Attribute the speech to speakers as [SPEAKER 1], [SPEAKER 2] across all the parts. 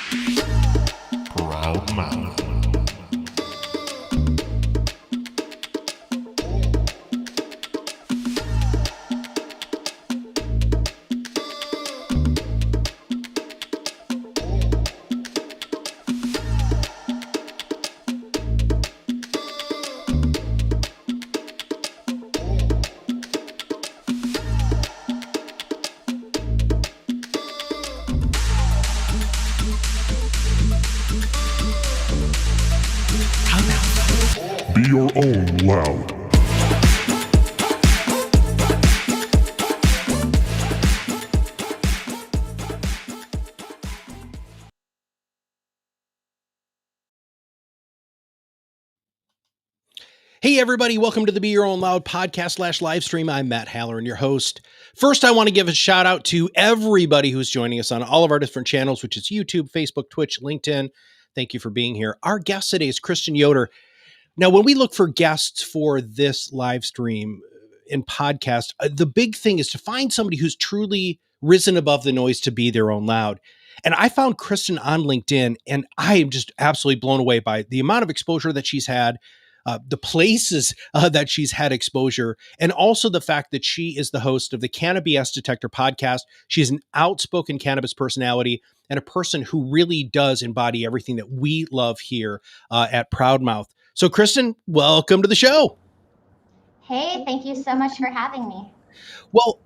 [SPEAKER 1] Proud Mouth. Be your own loud.
[SPEAKER 2] Hey, everybody, welcome to the Be Your Own Loud podcast / live stream. I'm Matt Halloran, your host. First, I want to give a shout out to everybody who's joining us on all of our different channels, which is YouTube, Facebook, Twitch, LinkedIn. Thank you for being here. Our guest today is Kristen Yoder. Now, when we look for guests for this live stream and podcast, the big thing is to find somebody who's truly risen above the noise to be their own loud. And I found Kristen on LinkedIn, and I am just absolutely blown away by the amount of exposure that she's had, the places that she's had exposure, and also the fact that she is the host of the Cannabis Detector podcast. She's an outspoken cannabis personality and a person who really does embody everything that we love here at Proudmouth. So, Kristen, welcome to the show.
[SPEAKER 3] Hey, thank you so much for having me.
[SPEAKER 2] Well,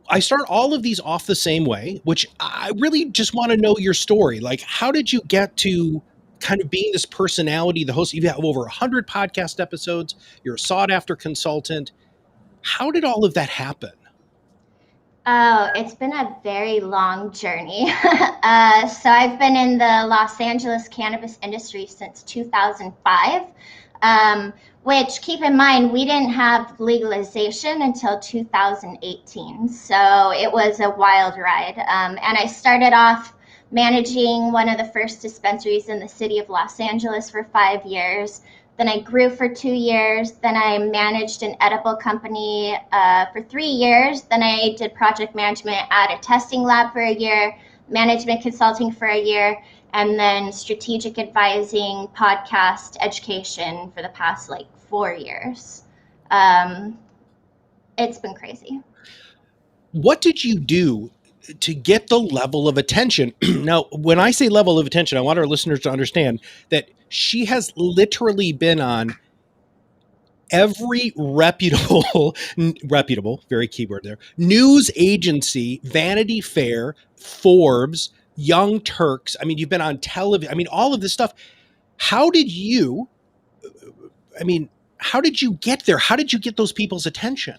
[SPEAKER 2] I start all of these off the same way, which I really just want to know your story. Like, how did you get to kind of being this personality, the host? You have over 100 podcast episodes. You're a sought after consultant. How did all of that happen?
[SPEAKER 3] Oh, it's been a very long journey. So I've been in the Los Angeles cannabis industry since 2005, which, keep in mind, we didn't have legalization until 2018. So it was a wild ride. And I started off managing one of the first dispensaries in the city of Los Angeles for 5 years. Then I grew for 2 years. Then I managed an edible company for 3 years. Then I did project management at a testing lab for a year, management consulting for a year, and then strategic advising, podcast, education for the past 4 years. It's been crazy.
[SPEAKER 2] What did you do to get the level of attention? Now, when I say level of attention, I want our listeners to understand that she has literally been on every reputable, very keyword there, news agency, Vanity Fair, Forbes, Young Turks. I mean, you've been on television. I mean, all of this stuff. How did you get there? How did you get those people's attention?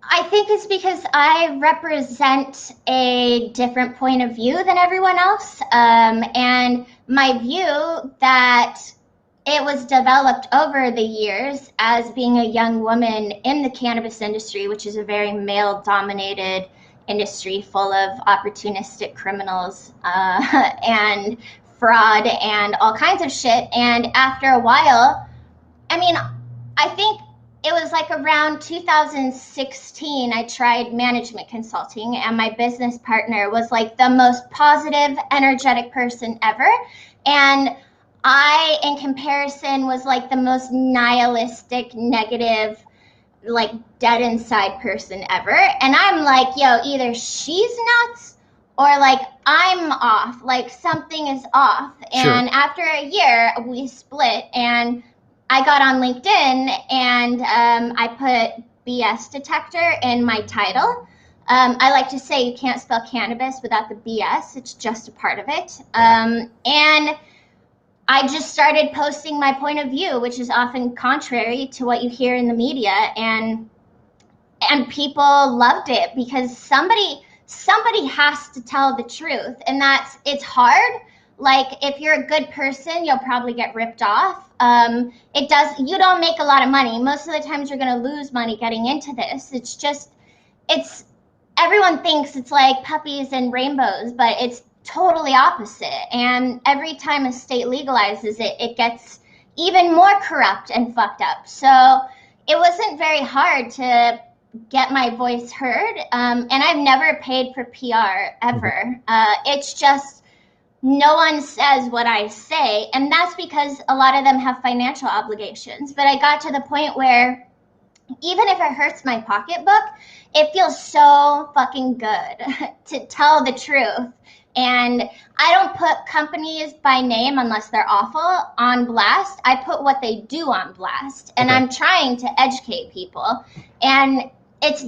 [SPEAKER 3] I think it's because I represent a different point of view than everyone else. And my view that it was developed over the years as being a young woman in the cannabis industry, which is a very male-dominated industry full of opportunistic criminals and fraud and all kinds of shit. And after a while, I think it was around 2016, I tried management consulting, and my business partner was the most positive, energetic person ever. And I, in comparison, was the most nihilistic, negative, dead inside person ever. And I'm yo, either she's nuts or I'm off, something is off.
[SPEAKER 2] Sure.
[SPEAKER 3] And after a year, we split, and I got on LinkedIn and I put BS Detector in my title. I like to say you can't spell cannabis without the BS. It's just a part of it. And I just started posting my point of view, which is often contrary to what you hear in the media. And people loved it because somebody has to tell the truth. And it's hard. If you're a good person, you'll probably get ripped off. You don't make a lot of money. Most of the times you're going to lose money getting into this. Everyone thinks it's like puppies and rainbows, but it's totally opposite. And every time a state legalizes it, it gets even more corrupt and fucked up. So it wasn't very hard to get my voice heard. And I've never paid for PR ever. It's just no one says what I say. And that's because a lot of them have financial obligations. But I got to the point where even if it hurts my pocketbook, it feels so fucking good to tell the truth. And I don't put companies by name unless they're awful on blast. I put what they do on blast. And I'm trying to educate people. And it's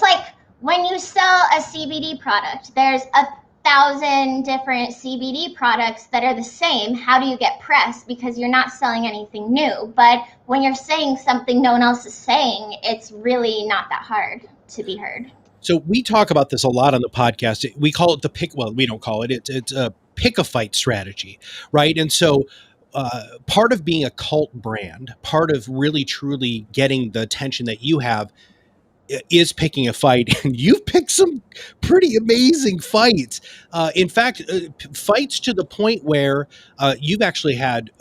[SPEAKER 3] like when you sell a CBD product, there's 1,000 different CBD products that are the same. How do you get press? Because you're not selling anything new. But when you're saying something no one else is saying, it's really not that hard to be heard.
[SPEAKER 2] So we talk about this a lot on the podcast. We call it we don't call it. It's a pick a fight strategy, right? And so part of being a cult brand, part of really truly getting the attention that you have is picking a fight. And you've picked some pretty amazing fights. In fact, fights to the point where you've actually had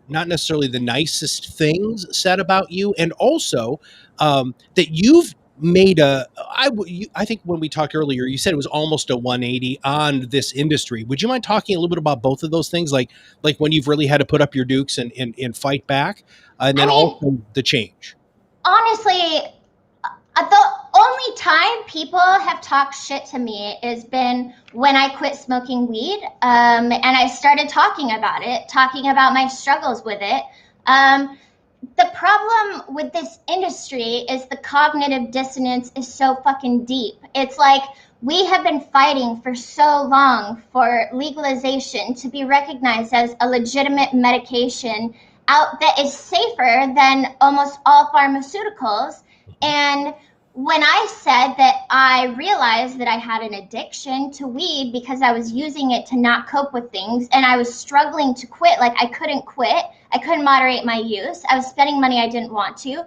[SPEAKER 2] not necessarily the nicest things said about you, and also that you've made I think when we talked earlier, you said it was almost a 180 on this industry. Would you mind talking a little bit about both of those things, like when you've really had to put up your dukes and fight back, and then also the change?
[SPEAKER 3] Honestly, the only time people have talked shit to me has been when I quit smoking weed, and I started talking about my struggles with it. The problem with this industry is the cognitive dissonance is so fucking deep. It's like we have been fighting for so long for legalization to be recognized as a legitimate medication out that is safer than almost all pharmaceuticals. And when I said that I realized that I had an addiction to weed because I was using it to not cope with things, and I was struggling to quit, like I couldn't quit, I couldn't moderate my use, I was spending money I didn't want to,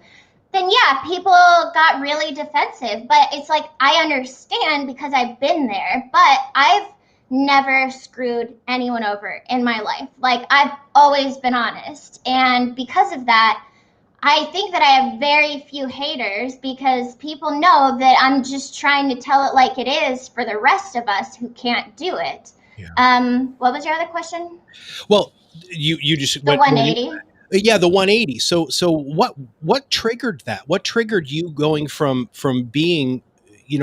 [SPEAKER 3] then yeah, people got really defensive. But it's like, I understand because I've been there, but I've never screwed anyone over in my life. Like, I've always been honest. And because of that, I think that I have very few haters because people know that I'm just trying to tell it like it is for the rest of us who can't do it. Yeah. What was your other question?
[SPEAKER 2] Well, you just
[SPEAKER 3] the 180.
[SPEAKER 2] Yeah, the 180. So what triggered that? What triggered you going from being,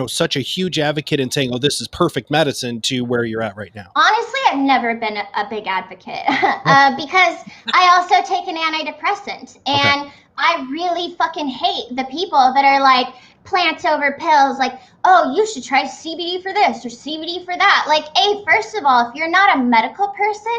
[SPEAKER 2] such a huge advocate and saying, "Oh, this is perfect medicine," to where you're at right now?
[SPEAKER 3] Honestly, I've never been a big advocate because I also take an antidepressant, and I really fucking hate the people that are like plants over pills, like, oh, you should try CBD for this or CBD for that. Like, first of all, if you're not a medical person,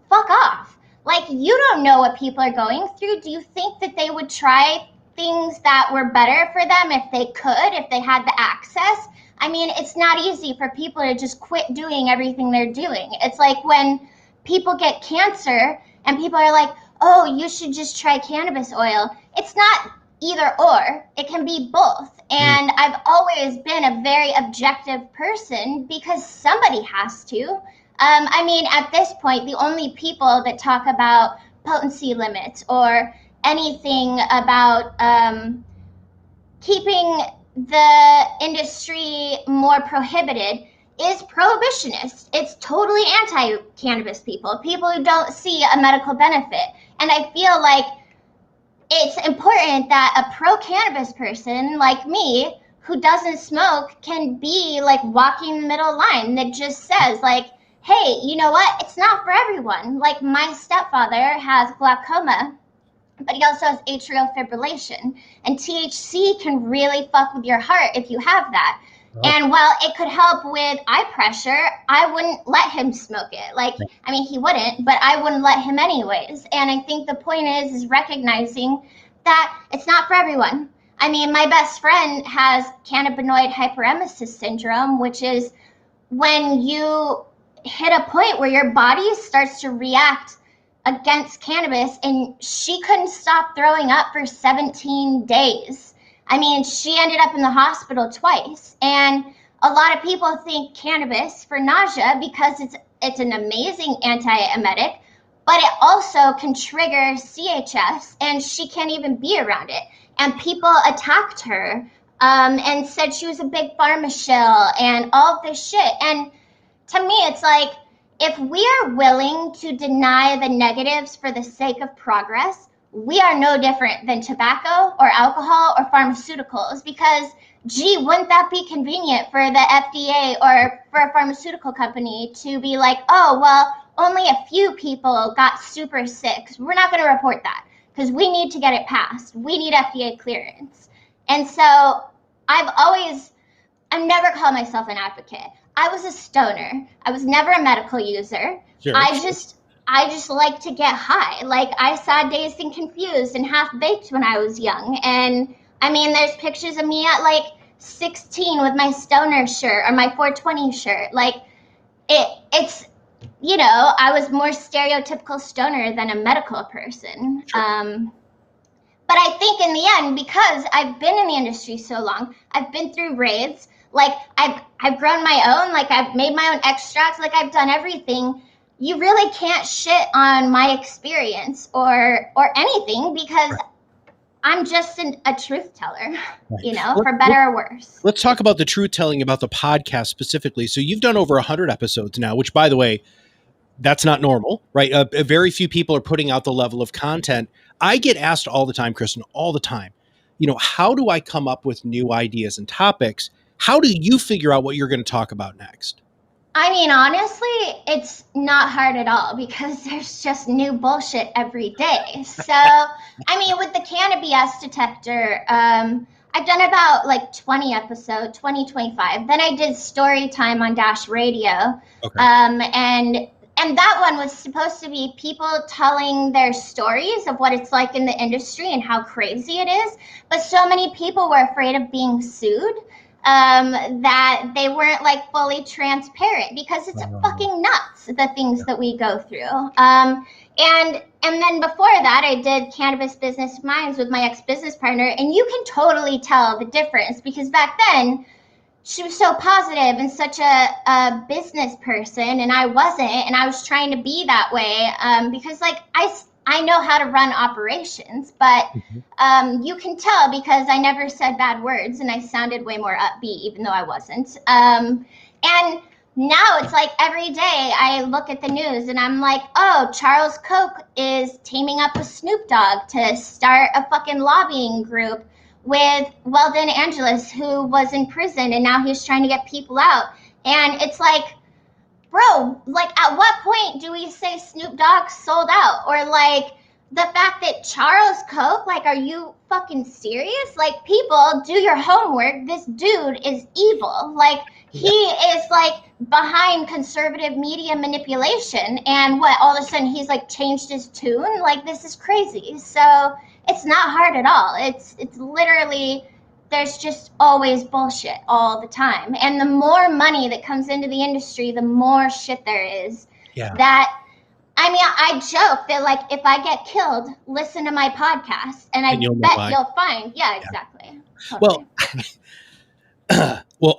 [SPEAKER 3] fuck off. Like, you don't know what people are going through. Do you think that they would try things that were better for them if they could, if they had the access? I mean, it's not easy for people to just quit doing everything they're doing. It's like when people get cancer and people are like, oh, you should just try cannabis oil. It's not either or. It can be both. And I've always been a very objective person because somebody has to. I mean, at this point, the only people that talk about potency limits or anything about keeping the industry more prohibited is prohibitionists. It's totally anti-cannabis people who don't see a medical benefit. And I feel like it's important that a pro-cannabis person like me who doesn't smoke can be like walking the middle line that just says like, hey, you know what? It's not for everyone. Like, my stepfather has glaucoma, but he also has atrial fibrillation. And THC can really fuck with your heart if you have that. Oh. And while it could help with eye pressure, I wouldn't let him smoke it. Like, I mean, he wouldn't, but I wouldn't let him anyways. And I think the point is recognizing that it's not for everyone. I mean, my best friend has cannabinoid hyperemesis syndrome, which is when you hit a point where your body starts to react against cannabis, and she couldn't stop throwing up for 17 days. I mean, she ended up in the hospital twice. And a lot of people think cannabis for nausea because it's an amazing antiemetic, but it also can trigger CHS, and she can't even be around it. And people attacked her and said she was a big pharma shill and all of this shit. And to me, it's like, if we are willing to deny the negatives for the sake of progress, we are no different than tobacco or alcohol or pharmaceuticals, because gee, wouldn't that be convenient for the FDA or for a pharmaceutical company to be like, oh, well, only a few people got super sick. We're not going to report that because we need to get it passed. We need FDA clearance. And so I've never called myself an advocate. I was a stoner. I was never a medical user.
[SPEAKER 2] Sure.
[SPEAKER 3] I just like to get high. Like, I saw Dazed and Confused and Half Baked when I was young. And I mean, there's pictures of me at like 16 with my stoner shirt or my 420 shirt. Like, it's, you know, I was more stereotypical stoner than a medical person.
[SPEAKER 2] Sure.
[SPEAKER 3] But I think in the end, because I've been in the industry so long, I've been through raids, like I've grown my own, like I've made my own extracts, like I've done everything. You really can't shit on my experience or anything, because I'm just a truth teller, you know, for better or worse.
[SPEAKER 2] Let's talk about the truth telling about the podcast specifically. So you've done over 100 episodes now, which, by the way, that's not normal, right? Very few people are putting out the level of content. I get asked all the time, Kristen, all the time, you know, how do I come up with new ideas and topics? How do you figure out what you're going to talk about next?
[SPEAKER 3] I mean, honestly, it's not hard at all, because there's just new bullshit every day. So, I mean, with the Cannabis Detector, I've done about like 20 episodes, 25. Then I did story time on Dash Radio.
[SPEAKER 2] Okay.
[SPEAKER 3] And that one was supposed to be people telling their stories of what it's like in the industry and how crazy it is. But so many people were afraid of being sued that they weren't like fully transparent, because it's fucking nuts, the things that we go through. And then before that, I did Cannabis Business Minds with my ex-business partner, and you can totally tell the difference, because back then she was so positive and such a business person, and I wasn't, and I was trying to be that way because like I know how to run operations, but you can tell because I never said bad words and I sounded way more upbeat, even though I wasn't. And now it's like every day I look at the news and I'm like, oh, Charles Koch is teaming up with Snoop Dogg to start a fucking lobbying group with Weldon Angeles, who was in prison, and now he's trying to get people out. And it's like, bro, like, at what point do we say Snoop Dogg sold out? Or like the fact that Charles Koch, like, are you fucking serious? Like, people, do your homework. This dude is evil. Like, he is like behind conservative media manipulation, and what, all of a sudden he's like changed his tune? Like, this is crazy. So it's not hard at all. It's literally, there's just always bullshit all the time. And the more money that comes into the industry, the more shit there is.
[SPEAKER 2] Yeah.
[SPEAKER 3] That, I mean, I joke that like, if I get killed, listen to my podcast, and I bet you'll find. Yeah, exactly. Totally.
[SPEAKER 2] Well,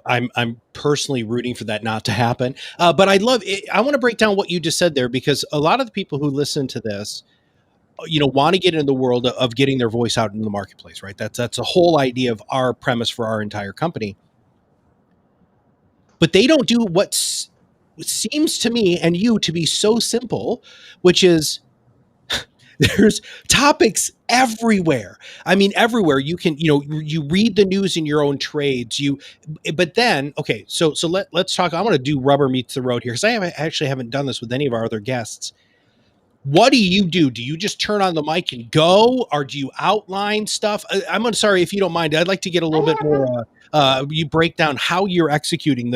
[SPEAKER 2] I'm personally rooting for that not to happen. But I love it. I want to break down what you just said there, because a lot of the people who listen to this, you know, want to get into the world of getting their voice out in the marketplace, right? That's a whole idea of our premise for our entire company. But they don't do what seems to me and you to be so simple, which is there's topics everywhere. I mean, everywhere. You can, you know, you read the news in your own trades. But then, okay, so let's talk. I want to do rubber meets the road here, because I actually haven't done this with any of our other guests. What do you do? Do you just turn on the mic and go, or do you outline stuff? I'm sorry if you don't mind. I'd like to get a little bit more. You break down how you're executing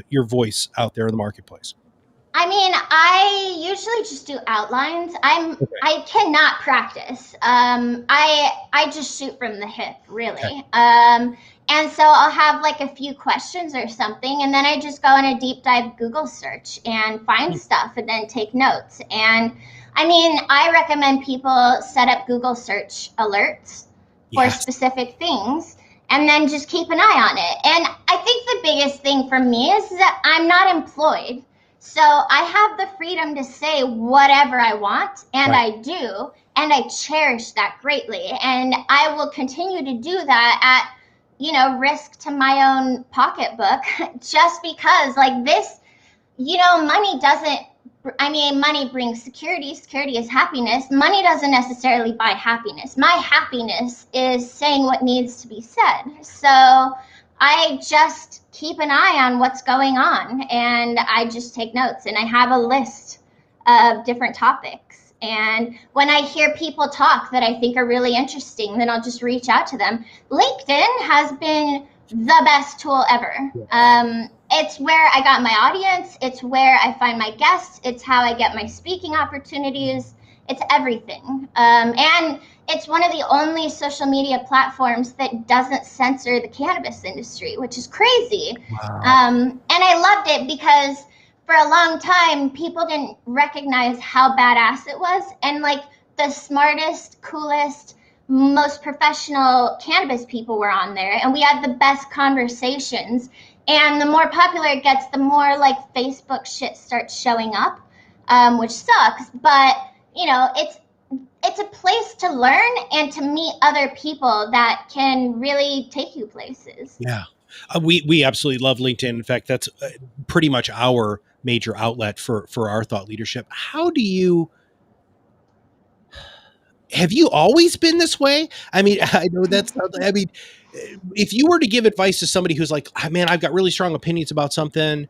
[SPEAKER 2] your voice out there in the marketplace.
[SPEAKER 3] I mean, I usually just do outlines. I cannot practice. I just shoot from the hip, really. Okay. And so I'll have like a few questions or something, and then I just go on a deep dive Google search and find stuff, and then take notes. And I mean, I recommend people set up Google search alerts for specific things, and then just keep an eye on it. And I think the biggest thing for me is that I'm not employed. So I have the freedom to say whatever I want, and I do, and I cherish that greatly. And I will continue to do that at, you know, risk to my own pocketbook, just because like this, money doesn't, money brings security. Security is happiness. Money doesn't necessarily buy happiness. My happiness is saying what needs to be said. So I just keep an eye on what's going on, and I just take notes, and I have a list of different topics. And when I hear people talk that I think are really interesting, then I'll just reach out to them. LinkedIn has been the best tool ever. It's where I got my audience. It's where I find my guests. It's how I get my speaking opportunities. It's everything. And it's one of the only social media platforms that doesn't censor the cannabis industry, which is crazy.
[SPEAKER 2] Wow.
[SPEAKER 3] And I loved it because for a long time, people didn't recognize how badass it was. And like the smartest, coolest, most professional cannabis people were on there, and we had the best conversations. And the more popular it gets, the more like Facebook shit starts showing up, which sucks. But it's a place to learn and to meet other people that can really take you places.
[SPEAKER 2] Yeah. We absolutely love LinkedIn. In fact, that's pretty much our major outlet for our thought leadership. Have you always been this way? I mean, I know if you were to give advice to somebody who's like, oh, man, I've got really strong opinions about something,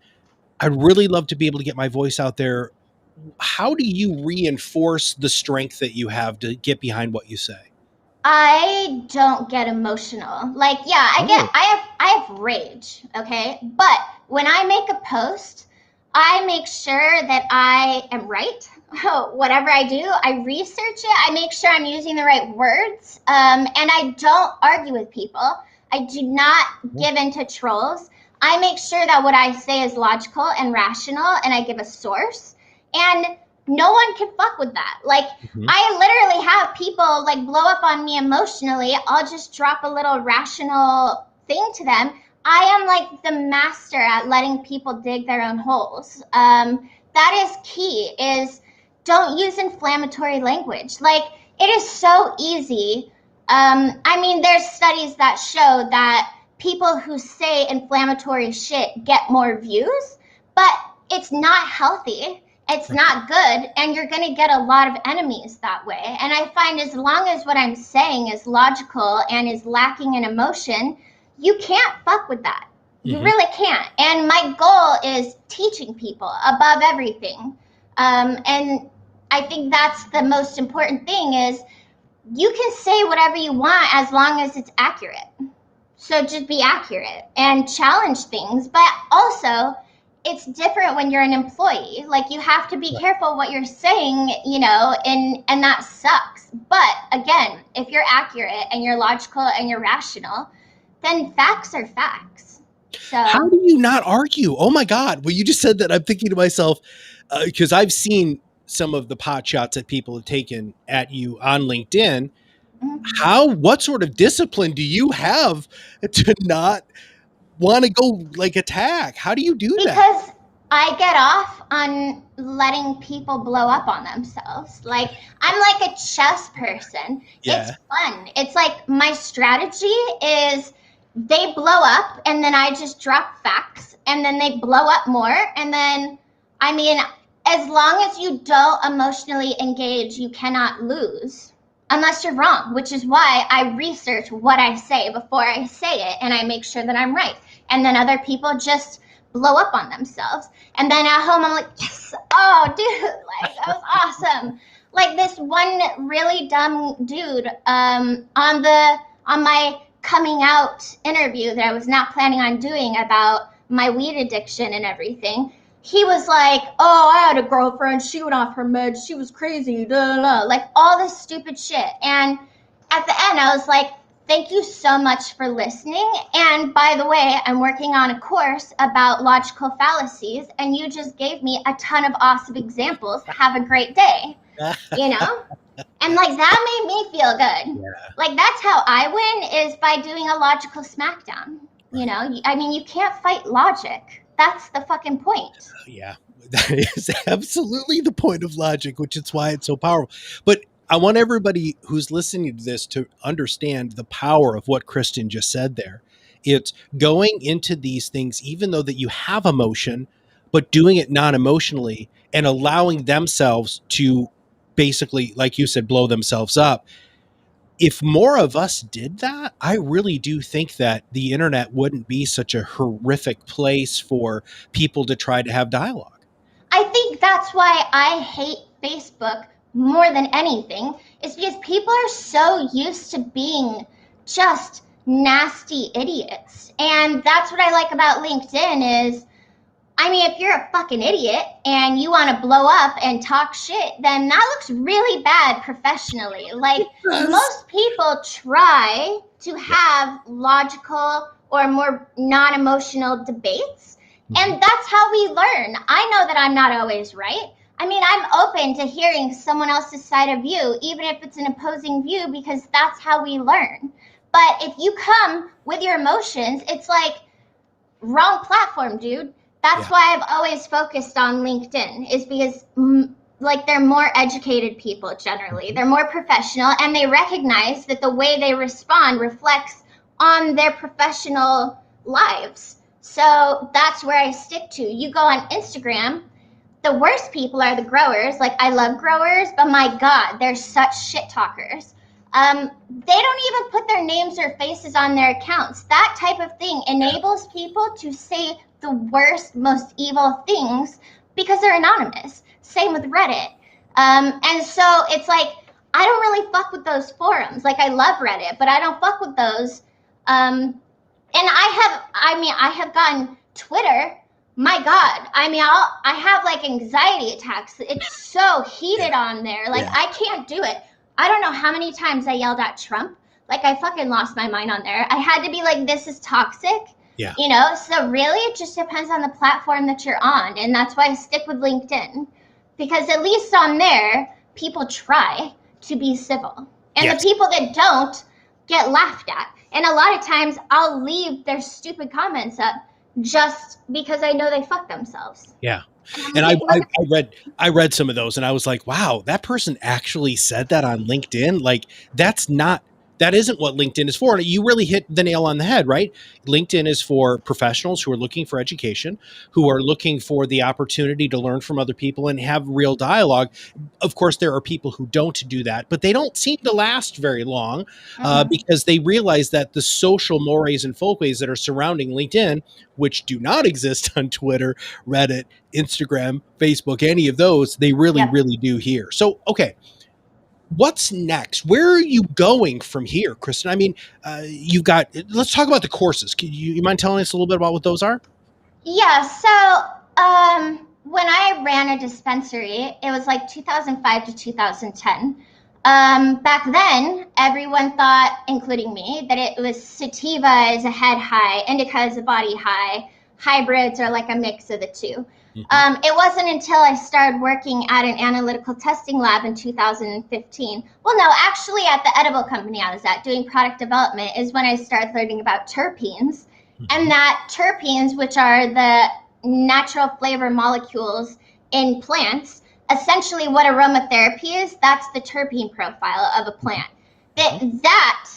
[SPEAKER 2] I'd really love to be able to get my voice out there. How do you reinforce the strength that you have to get behind what you say?
[SPEAKER 3] I don't get emotional. Like, yeah, I have rage, okay? But when I make a post, I make sure that I am right. Whatever I do, I research it. I make sure I'm using the right words. And I don't argue with people. I do not give in to trolls. I make sure that what I say is logical and rational, and I give a source. And no one can fuck with that. Like, I literally have people like blow up on me emotionally. I'll just drop a little rational thing to them. I am like the master at letting people dig their own holes. That is key, is don't use inflammatory language. Like, it is so easy. There's studies that show that people who say inflammatory shit get more views, but it's not healthy. It's not good, and you're going to get a lot of enemies that way. And I find as long as what I'm saying is logical and is lacking in emotion, you can't fuck with that. You really can't. And my goal is teaching people above everything. And I think that's the most important thing, is you can say whatever you want as long as it's accurate. So just be accurate and challenge things. But also, it's different when you're an employee. Like, you have to be careful what you're saying, and that sucks. But again, if you're accurate and you're logical and you're rational, then facts are facts. So
[SPEAKER 2] how do you not argue? Oh my God. Well, you just said that. I'm thinking to myself, because I've seen some of the pot shots that people have taken at you on LinkedIn. What sort of discipline do you have to not want to go like attack? How do you do that?
[SPEAKER 3] Because I get off on letting people blow up on themselves. Like, I'm like a chess person.
[SPEAKER 2] Yeah.
[SPEAKER 3] It's fun. It's like my strategy is they blow up and then I just drop facts and then they blow up more. And then, as long as you don't emotionally engage, you cannot lose unless you're wrong, which is why I research what I say before I say it, and I make sure that I'm right. And then other people just blow up on themselves. And then at home, I'm like, yes, oh, dude, like, that was awesome. Like, this one really dumb dude on my coming out interview that I was not planning on doing about my weed addiction and everything, he was like, oh, I had a girlfriend, she went off her meds, she was crazy, blah, blah, blah. Like, all this stupid shit. And at the end, I was like, thank you so much for listening. And by the way, I'm working on a course about logical fallacies, and you just gave me a ton of awesome examples. Have a great day. And like, that made me feel good. Yeah. Like, that's how I win, is by doing a logical smackdown. You can't fight logic. That's the fucking point.
[SPEAKER 2] Yeah, that is absolutely the point of logic, which is why it's so powerful. But I want everybody who's listening to this to understand the power of what Kristen just said there. It's going into these things, even though that you have emotion, but doing it non-emotionally and allowing themselves to basically, like you said, blow themselves up. If more of us did that, I really do think that the internet wouldn't be such a horrific place for people to try to have dialogue.
[SPEAKER 3] I think that's why I hate Facebook more than anything, is because people are so used to being just nasty idiots. And that's what I like about LinkedIn is, I mean, if you're a fucking idiot and you want to blow up and talk shit, then that looks really bad professionally. Like, most people try to have logical or more non-emotional debates, and that's how we learn. I know that I'm not always right. I mean, I'm open to hearing someone else's side of view, even if it's an opposing view, because that's how we learn. But if you come with your emotions, it's like, wrong platform, dude. That's why I've always focused on LinkedIn, is because like, they're more educated people generally. They're more professional, and they recognize that the way they respond reflects on their professional lives. So that's where I stick to. You go on Instagram, the worst people are the growers. Like, I love growers, but my God, they're such shit talkers. They don't even put their names or faces on their accounts. That type of thing enables people to say the worst, most evil things because they're anonymous. Same with Reddit. And so it's like, I don't really fuck with those forums. Like, I love Reddit, but I don't fuck with those. And I have gotten Twitter. My God, I mean, I have like anxiety attacks. It's so heated on there. Like, I can't do it. I don't know how many times I yelled at Trump. Like, I fucking lost my mind on there. I had to be like, this is toxic.
[SPEAKER 2] Yeah.
[SPEAKER 3] You know, so really it just depends on the platform that you're on. And that's why I stick with LinkedIn, because at least on there, people try to be civil. And the people that don't get laughed at. And a lot of times I'll leave their stupid comments up just because I know they fuck themselves.
[SPEAKER 2] Yeah. And I read some of those and I was like, wow, that person actually said that on LinkedIn. Like, that isn't what LinkedIn is for. And you really hit the nail on the head, right? LinkedIn is for professionals who are looking for education, who are looking for the opportunity to learn from other people and have real dialogue. Of course, there are people who don't do that, but they don't seem to last very long because they realize that the social mores and folkways that are surrounding LinkedIn, which do not exist on Twitter, Reddit, Instagram, Facebook, any of those, they really, really do here. So, okay. What's next? Where are you going from here, Kristen? I mean, let's talk about the courses. You mind telling us a little bit about what those are?
[SPEAKER 3] Yeah. So, when I ran a dispensary, it was like 2005 to 2010. Back then, everyone thought, including me, that it was sativa is a head high, indica is a body high, hybrids are like a mix of the two. It wasn't until I started working at an analytical testing lab in 2015. Well, no, actually at the edible company I was at doing product development is when I started learning about terpenes. And that terpenes, which are the natural flavor molecules in plants, essentially what aromatherapy is, that's the terpene profile of a plant. That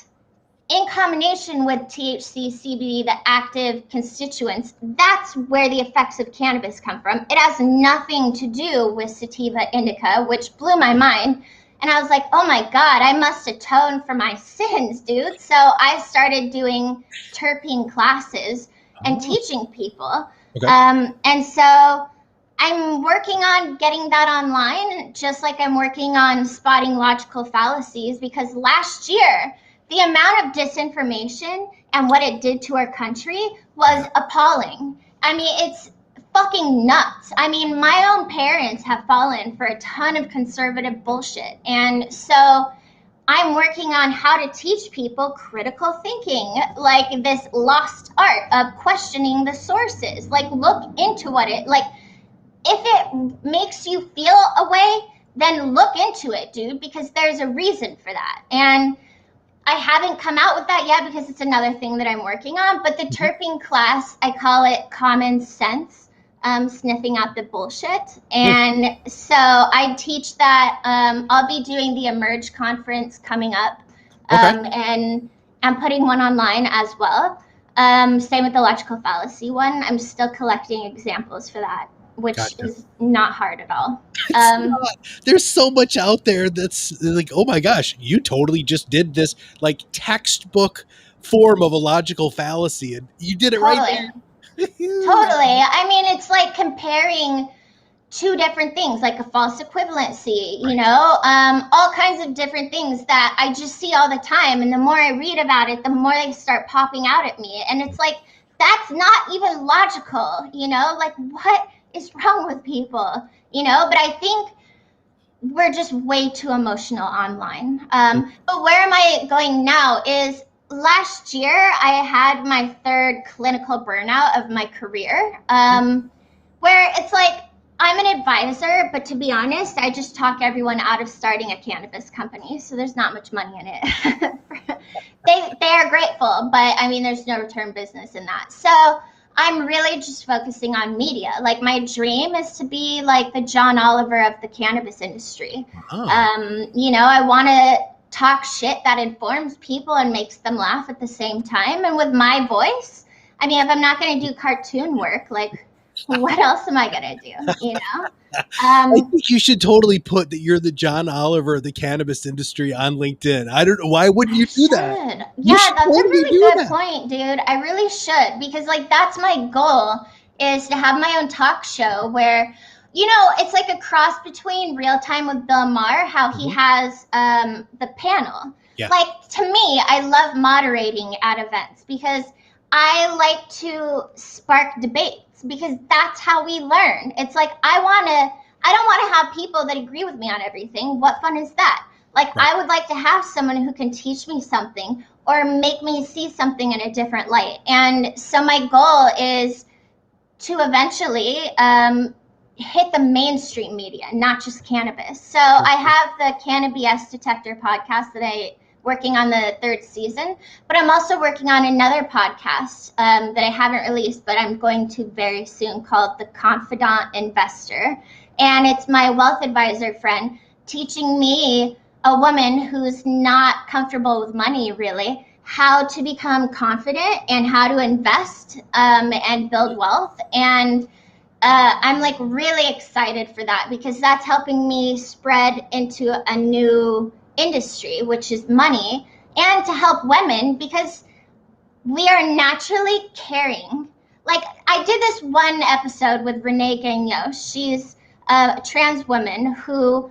[SPEAKER 3] in combination with THC, CBD, the active constituents, that's where the effects of cannabis come from. It has nothing to do with sativa indica, which blew my mind. And I was like, oh my God, I must atone for my sins, dude. So I started doing terpene classes and teaching people. And so I'm working on getting that online, just like I'm working on spotting logical fallacies, because last year, the amount of disinformation and what it did to our country was appalling. I mean, it's fucking nuts. I mean, my own parents have fallen for a ton of conservative bullshit. And so I'm working on how to teach people critical thinking, like this lost art of questioning the sources. Like, look into if it makes you feel a way, then look into it, dude, because there's a reason for that. And I haven't come out with that yet because it's another thing that I'm working on. But the terpene class, I call it common sense, sniffing out the bullshit. And so I teach that. I'll be doing the Emerge conference coming up. And I'm putting one online as well. Same with the logical fallacy one. I'm still collecting examples for that. which
[SPEAKER 2] Gotcha.
[SPEAKER 3] is not hard at all.
[SPEAKER 2] There's so much out there that's like, oh my gosh, you totally just did this like textbook form of a logical fallacy, and you did it right
[SPEAKER 3] Totally.
[SPEAKER 2] there.
[SPEAKER 3] Totally. I mean, it's like comparing two different things, like a false equivalency, you know, all kinds of different things that I just see all the time. And the more I read about it, the more they start popping out at me. And it's like, that's not even logical, you know, like what is wrong with people, you know? But I think we're just way too emotional online. But where am I going now is last year I had my third clinical burnout of my career, where it's like I'm an advisor, but to be honest, I just talk everyone out of starting a cannabis company. So there's not much money in it. They are grateful, but I mean, there's no return business in that. So I'm really just focusing on media. Like my dream is to be like the John Oliver of the cannabis industry. You know, I want to talk shit that informs people and makes them laugh at the same time. And with my voice, I mean, if I'm not going to do cartoon work, like what else am I going to do? You know?
[SPEAKER 2] I think you should totally put that you're the John Oliver of the cannabis industry on LinkedIn. I don't know. Why wouldn't you do that?
[SPEAKER 3] Yeah, that's
[SPEAKER 2] totally
[SPEAKER 3] a really good point, dude. I really should, because like that's my goal, is to have my own talk show where, you know, it's like a cross between Real Time with Bill Maher, how he has the panel.
[SPEAKER 2] Yeah.
[SPEAKER 3] Like to me, I love moderating at events because I like to spark debates, because that's how we learn. It's like I don't want to have people that agree with me on everything. What fun is that? Like I would like to have someone who can teach me something or make me see something in a different light. And so my goal is to eventually hit the mainstream media, not just cannabis. So I have the Cannabis Detector podcast that I working on the third season, but I'm also working on another podcast that I haven't released, but I'm going to very soon, called The Confidant Investor. And it's my wealth advisor friend teaching me, a woman who's not comfortable with money really, how to become confident and how to invest and build wealth. And I'm like really excited for that, because that's helping me spread into a new industry, which is money, and to help women, because we are naturally caring. Like I did this one episode with Renee Gagnon. She's a trans woman who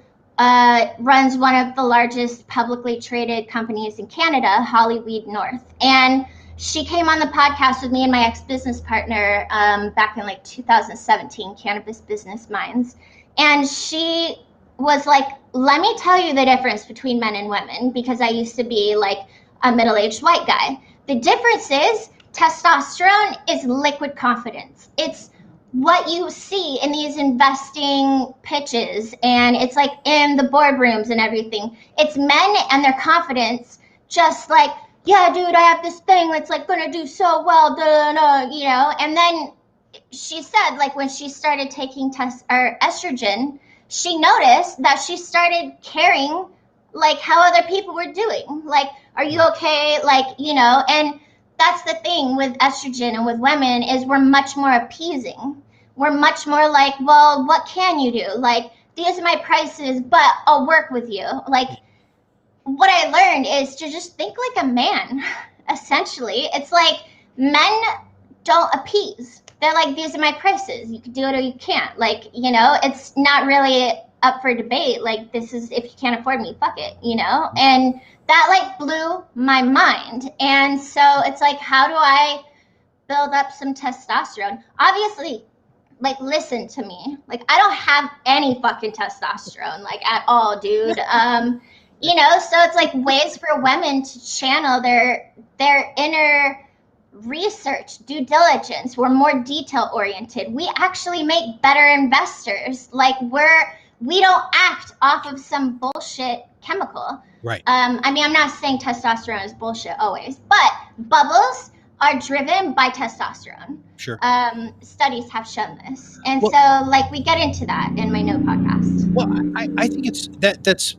[SPEAKER 3] runs one of the largest publicly traded companies in Canada, Hollyweed North. And she came on the podcast with me and my ex-business partner back in like 2017, Cannabis Business Minds. And she was like, let me tell you the difference between men and women, because I used to be like a middle-aged white guy. The difference is testosterone is liquid confidence. It's what you see in these investing pitches, and it's like in the boardrooms and everything. It's men and their confidence, just like, yeah, dude, I have this thing that's like gonna do so well, you know. And then she said, like, when she started taking estrogen, she noticed that she started caring like how other people were doing. Like, are you okay? Like, you know, and that's the thing with estrogen and with women, is we're much more appeasing. We're much more like, well, what can you do? Like, these are my prices, but I'll work with you. Like, what I learned is to just think like a man, essentially. It's like men don't appease. They're like, these are my prices. You can do it or you can't. Like, you know, it's not really up for debate. Like, this is, if you can't afford me, fuck it, you know? And that like blew my mind. And so it's like, how do I build up some testosterone? Obviously, like, listen to me. Like, I don't have any fucking testosterone, like, at all, dude. You know, so it's like ways for women to channel their inner research, due diligence. We're more detail oriented. We actually make better investors. Like, we don't act off of some bullshit chemical.
[SPEAKER 2] Right.
[SPEAKER 3] I mean, I'm not saying testosterone is bullshit always, but bubbles are driven by testosterone.
[SPEAKER 2] Sure.
[SPEAKER 3] Studies have shown this. And so like we get into that in my No podcast.
[SPEAKER 2] Well, I think it's that's,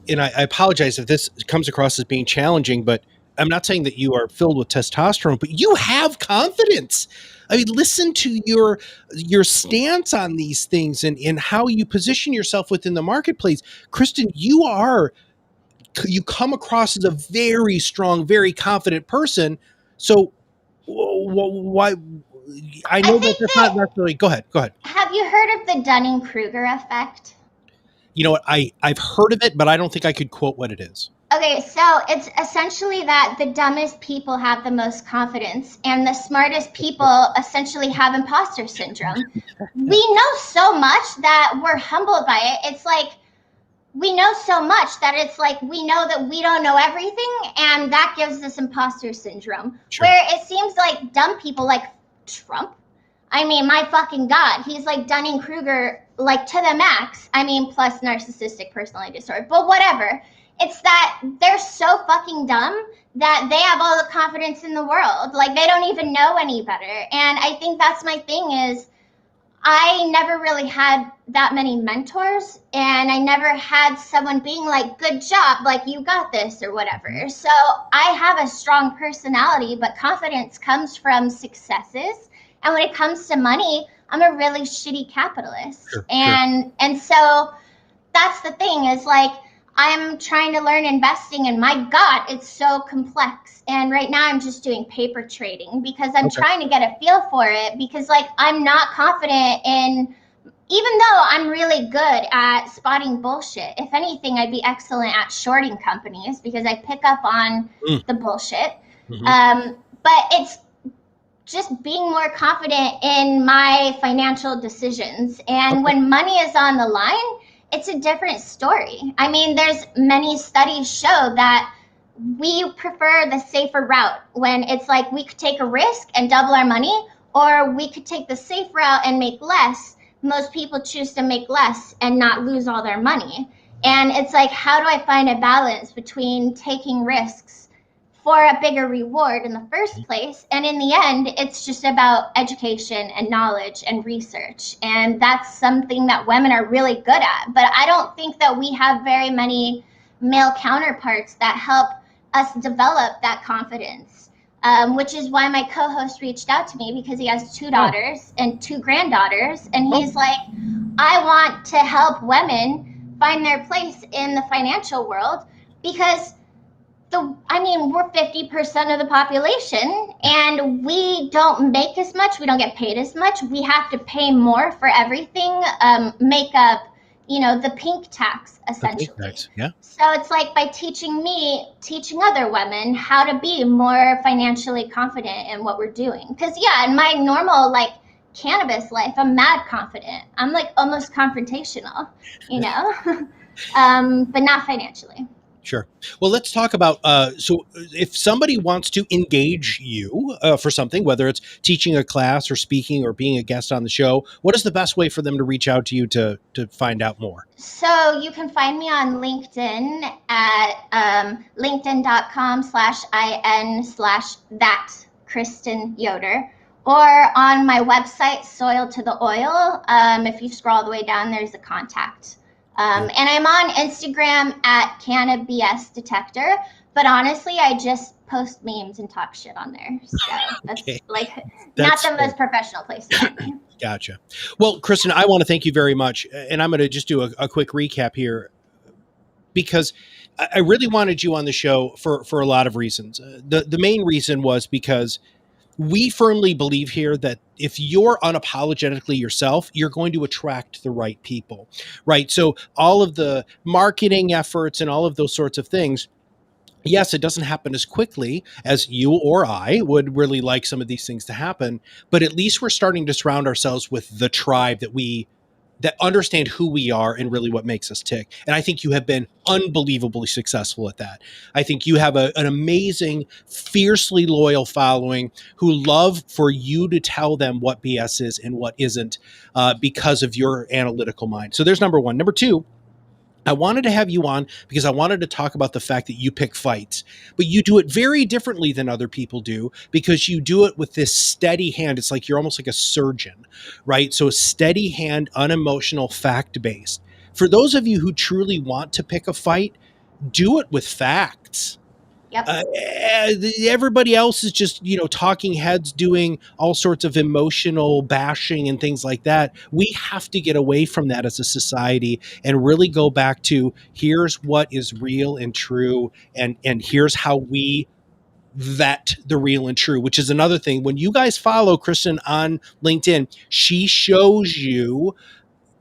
[SPEAKER 2] and I apologize if this comes across as being challenging, but I'm not saying that you are filled with testosterone, but you have confidence. I mean, listen to your stance on these things and how you position yourself within the marketplace. Kristen, you come across as a very strong, very confident person. So why? I
[SPEAKER 3] I
[SPEAKER 2] know that
[SPEAKER 3] think
[SPEAKER 2] that's not
[SPEAKER 3] that,
[SPEAKER 2] necessarily. Go ahead. Go ahead.
[SPEAKER 3] have you heard of the Dunning-Kruger effect?
[SPEAKER 2] You know what? I've heard of it, but I don't think I could quote what it is.
[SPEAKER 3] Okay, so it's essentially that the dumbest people have the most confidence, and the smartest people essentially have imposter syndrome. We know so much that we're humbled by it. It's like we know so much that it's like we know that we don't know everything, and that gives us imposter syndrome.
[SPEAKER 2] Sure.
[SPEAKER 3] Where it seems like dumb people like Trump, I mean, my fucking God, he's like Dunning-Kruger, like to the max. I mean, plus narcissistic personality disorder, but whatever. It's that they're so fucking dumb that they have all the confidence in the world. Like they don't even know any better. And I think that's my thing is I never really had that many mentors, and I never had someone being like, good job, like you got this or whatever. So I have a strong personality, but confidence comes from successes. And when it comes to money, I'm a really shitty capitalist.
[SPEAKER 2] Sure.
[SPEAKER 3] And so that's the thing is like I'm trying to learn investing, and my God, it's so complex. And right now I'm just doing paper trading because I'm trying to get a feel for it, because like I'm not confident in, even though I'm really good at spotting bullshit. If anything, I'd be excellent at shorting companies because I pick up on the bullshit. But it's just being more confident in my financial decisions. And when money is on the line, it's a different story. I mean, there's many studies show that we prefer the safer route when it's like we could take a risk and double our money, or we could take the safe route and make less. Most people choose to make less and not lose all their money. And it's like, how do I find a balance between taking risks for a bigger reward in the first place? And in the end, it's just about education and knowledge and research. And that's something that women are really good at. But I don't think that we have very many male counterparts that help us develop that confidence, which is why my co-host reached out to me, because he has 2 daughters and 2 granddaughters. And he's like, I want to help women find their place in the financial world, because we're 50% of the population, and we don't make as much. We don't get paid as much. We have to pay more for everything. Makeup, the pink tax, essentially. The pink tax,
[SPEAKER 2] yeah.
[SPEAKER 3] So it's like by teaching other women how to be more financially confident in what we're doing. Because in my normal cannabis life, I'm mad confident. I'm like almost confrontational, but not financially.
[SPEAKER 2] Sure. Well, let's talk about, so if somebody wants to engage you for something, whether it's teaching a class or speaking or being a guest on the show, what is the best way for them to reach out to you to find out more?
[SPEAKER 3] So you can find me on LinkedIn at linkedin.com/in/that Kristen Yoder, or on my website, Soil to the Oil. If you scroll all the way down, there's a contact. And I'm on Instagram at Cannabis BS Detector, but honestly, I just post memes and talk shit on there. So that's not the most professional place to find me.
[SPEAKER 2] Gotcha. Well, Kristen, I want to thank you very much. And I'm going to just do a quick recap here, because I really wanted you on the show for a lot of reasons. The main reason was because we firmly believe here that if you're unapologetically yourself, you're going to attract the right people, right? So all of the marketing efforts and all of those sorts of things, yes, it doesn't happen as quickly as you or I would really like some of these things to happen, but at least we're starting to surround ourselves with the tribe that understand who we are and really what makes us tick. And I think you have been unbelievably successful at that. I think you have an amazing, fiercely loyal following who love for you to tell them what BS is and what isn't, because of your analytical mind. So there's number one. Number two, I wanted to have you on because I wanted to talk about the fact that you pick fights, but you do it very differently than other people do, because you do it with this steady hand. It's like you're almost like a surgeon, right? So steady hand, unemotional, fact-based. For those of you who truly want to pick a fight, do it with facts.
[SPEAKER 3] Yep.
[SPEAKER 2] Everybody else is just, talking heads doing all sorts of emotional bashing and things like that. We have to get away from that as a society and really go back to here's what is real and true, and here's how we vet the real and true, which is another thing. When you guys follow Kristen on LinkedIn, she shows you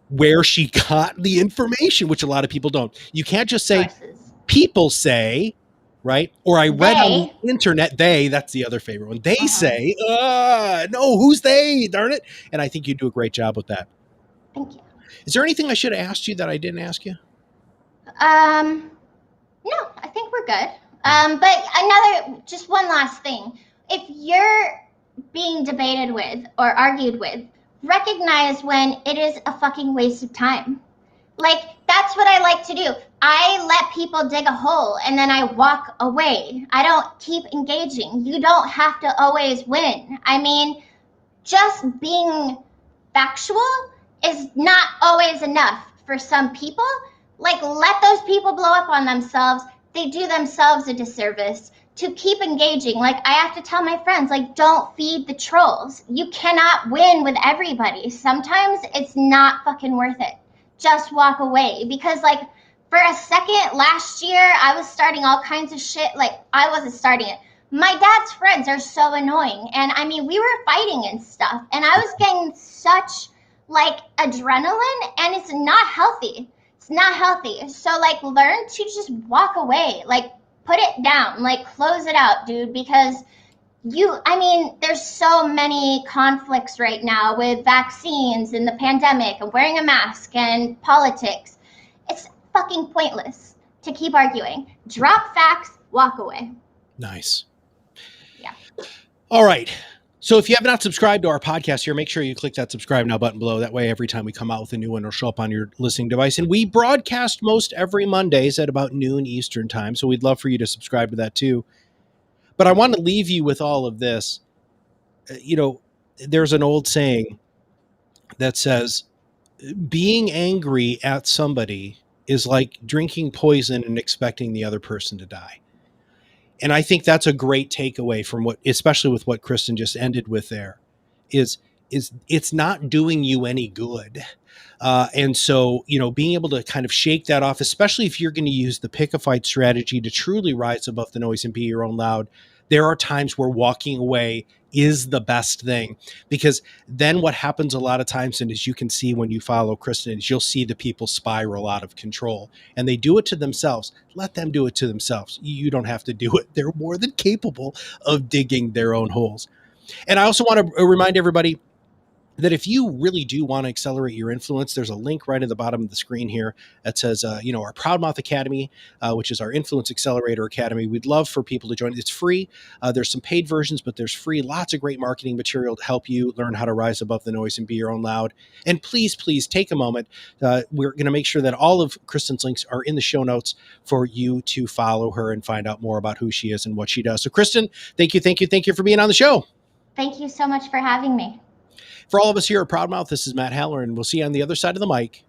[SPEAKER 2] where she got the information, which a lot of people don't. You can't just say
[SPEAKER 3] Sources.
[SPEAKER 2] people say, right? Or I read on
[SPEAKER 3] They.
[SPEAKER 2] the internet, that's the other favorite one. They
[SPEAKER 3] Uh-huh.
[SPEAKER 2] say, no, who's they? Darn it. And I think you do a great job with that.
[SPEAKER 3] Thank you.
[SPEAKER 2] Is there anything I should have asked you that I didn't ask you?
[SPEAKER 3] No, I think we're good. But just one last thing. If you're being debated with or argued with, recognize when it is a fucking waste of time. Like, that's what I like to do. I let people dig a hole and then I walk away. I don't keep engaging. You don't have to always win. I mean, just being factual is not always enough for some people. Like, let those people blow up on themselves. They do themselves a disservice to keep engaging. Like, I have to tell my friends, like, don't feed the trolls. You cannot win with everybody. Sometimes it's not fucking worth it. Just walk away. Because, like, for a second last year, I was starting all kinds of shit. Like, I wasn't starting it. My dad's friends are so annoying. And I mean, we were fighting and stuff. And I was getting such, like, adrenaline. And it's not healthy. It's not healthy. So, like, learn to just walk away. Like, put it down. Like, close it out, dude. Because there's so many conflicts right now with vaccines and the pandemic and wearing a mask and politics. It's fucking pointless to keep arguing. Drop facts, walk away.
[SPEAKER 2] Nice.
[SPEAKER 3] Yeah.
[SPEAKER 2] All right. So if you have not subscribed to our podcast here, make sure you click that subscribe now button below. That way, every time we come out with a new one, it'll show up on your listening device. And we broadcast most every Mondays at about noon Eastern time. So we'd love for you to subscribe to that too. But I want to leave you with all of this. There's an old saying that says, being angry at somebody is like drinking poison and expecting the other person to die. And I think that's a great takeaway from especially with what Kristen just ended with there, is it's not doing you any good. And so, being able to kind of shake that off, especially if you're going to use the pick a fight strategy to truly rise above the noise and be your own loud, there are times where walking away is the best thing, because then what happens a lot of times, and as you can see when you follow Kristen, is you'll see the people spiral out of control, and they do it to themselves. Let them do it to themselves. You don't have to do it. They're more than capable of digging their own holes. And I also want to remind everybody that if you really do want to accelerate your influence, there's a link right at the bottom of the screen here that says, our Proudmouth Academy, which is our Influence Accelerator Academy. We'd love for people to join. It's free. There's some paid versions, but there's free. Lots of great marketing material to help you learn how to rise above the noise and be your own loud. And please, please take a moment. We're going to make sure that all of Kristen's links are in the show notes for you to follow her and find out more about who she is and what she does. So Kristen, thank you for being on the show.
[SPEAKER 3] Thank you so much for having me.
[SPEAKER 2] For all of us here at Proudmouth, this is Matt Haller, and we'll see you on the other side of the mic